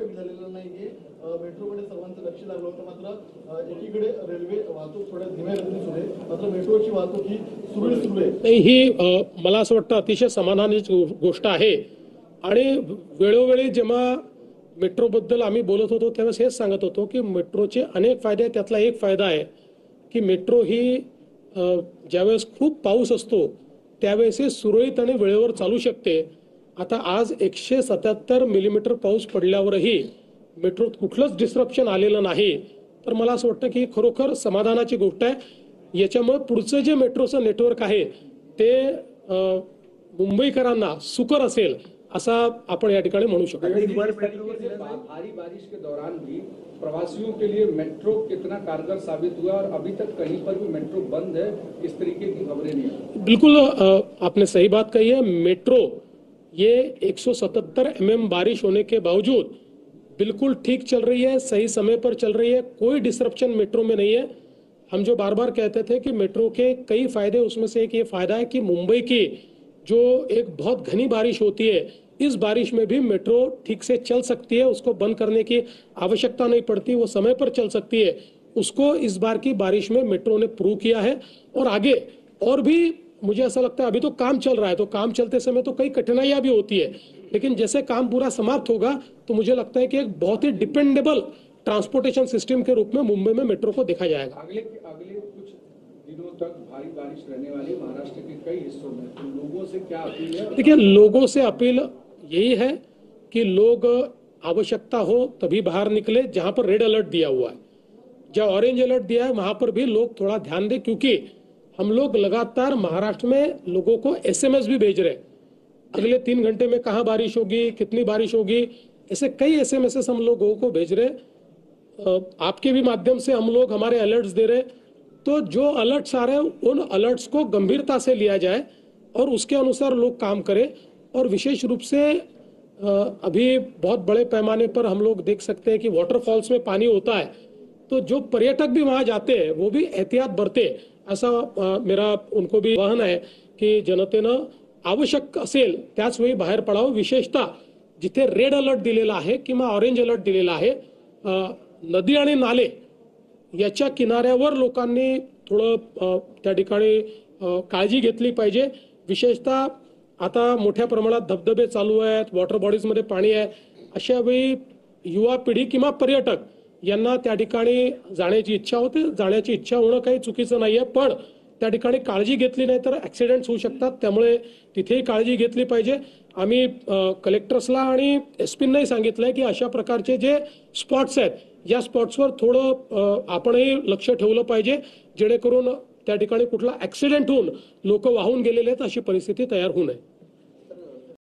झालेलं नाहीये. मेट्रोकडे सर्वांचं लक्ष लागलं होतं. मात्र एकीकडे रेल्वे वाहतूक थोड्या धीम्या गतीने सुरू आहे, मात्र मेट्रोची वाहतूक ही सुरळीत आहे. ही मला असं वाटतं अतिशय समाधानाची गोष्ट आहे. आणि वेळोवेळी जेव्हा मेट्रोबद्दल आम्ही बोलत होतो तेव्हा हेच सांगत होतो की मेट्रोचे अनेक फायदे आहेत. त्यातला एक फायदा आहे की मेट्रो ही ज्यावेळेस खूप पाऊस असतो त्यावेळेस सुरळीत आणि वेळेवर चालू शकते. आता आज 177 मिलीमीटर पाऊस पडल्यावरही मेट्रोत कुठलंच डिस्ट्रप्शन आलेलं नाही. तर मला असं वाटतं की खरोखर समाधानाची गोष्ट आहे. याच्यामुळे पुढचं जे मेट्रोचं नेटवर्क आहे ते मुंबईकरांना सुकर असेल असा आपण या ठिकाणी म्हणू शकतो. भारी बारिश के दौरान भी प्रवासियों के लिए मेट्रो कितना कारगर साबित हुआ और अभी तक कहीं पर भी मेट्रो बंद है इस तरीके की खबरें नहीं है। बिल्कुल आपने सही बात कही है। मेट्रो ये 177 mm बारिश होने के बावजूद बिल्कुल ठीक चल रही है, सही समय पर चल रही है, कोई डिसरप्शन मेट्रो में नहीं है। हम जो बार बार कहते थे कि मेट्रो के कई फायदे, उसमें से एक ये फायदा है कि मुंबई की जो एक बहुत घनी बारिश होती है इस बारिश में भी मेट्रो ठीक से चल सकती है, उसको बंद करने की आवश्यकता नहीं पड़ती, वो समय पर चल सकती है। उसको इस बार की बारिश में मेट्रो ने प्रूव किया है। और आगे और भी मुझे ऐसा लगता है, अभी तो काम चल रहा है तो काम चलते समय तो कई कठिनाइयां भी होती है, लेकिन जैसे काम पूरा समाप्त होगा तो मुझे लगता है कि एक बहुत ही डिपेंडेबल ट्रांसपोर्टेशन सिस्टम के रूप में मुंबई में मेट्रो को देखा जाएगा। अगले कुछ दिनों तक भारी बारिश रहने वाली महाराष्ट्र के कई हिस्सों में, तो लोगों से क्या अपील है? देखिए, लोगों से अपील यही है कि लोग आवश्यकता हो तभी बाहर निकले। जहां पर रेड अलर्ट दिया हुआ है, जहां ऑरेंज अलर्ट दिया है वहां पर भी लोग थोड़ा ध्यान दें, क्योंकि हम लोग लगातार महाराष्ट्र में लोगों को एसएमएस भी भेज रहे हैं अगले 3 घंटे में कहां बारिश होगी, कितनी बारिश होगी, ऐसे कई एसएमएस हम लोगों को भेज रहे। आपके भी माध्यम से हम लोग हमारे अलर्ट्स दे रहे। तो जो अलर्ट्स आ रहे हैं उन अलर्ट्स को गंभीरता से लिया जाए और उसके अनुसार लोग काम करें। और विशेष रूप से अभी बहुत बड़े पैमाने पर हम लोग देख सकते हैं कि वाटरफॉल्स में पानी होता है, तो जो पर्यटक भी वहां जाते हैं वो भी एहतियात बरते, ऐसा मेरा उनको भी आवाहन आहे की जनतेनं आवश्यक असेल त्याच वेळी बाहेर पडावं। विशेषतः जिथे रेड अलर्ट दिलेला आहे किंवा ऑरेंज अलर्ट दिलेला आहे, नदी आणि नाले याच्या किनाऱ्यावर लोकांनी थोडं त्या ठिकाणी काळजी घेतली पाहिजे। विशेषतः आता मोठ्या प्रमाणात धबधबे चालू आहेत, वॉटर बॉडीज मध्ये पाणी आहे, अशा वेळी युवा पिढी किंवा पर्यटक यांना त्या ठिकाणी जाण्याची इच्छा होते। जाण्याची इच्छा होणं काही चुकीचं नाहीये, पण त्या ठिकाणी काळजी घेतली नाही तर ऍक्सिडेंट्स होऊ शकतात, त्यामुळे तिथेही काळजी घेतली पाहिजे। आम्ही कलेक्टर्सला आणि एसपींनाही सांगितलंय की अशा प्रकारचे जे स्पॉट्स आहेत या स्पॉट्सवर थोडं आपणही लक्ष ठेवलं पाहिजे, जेणेकरून त्या ठिकाणी कुठला ऍक्सिडेंट होऊन लोक वाहून गेलेले आहेत अशी परिस्थिती तयार होऊ नये।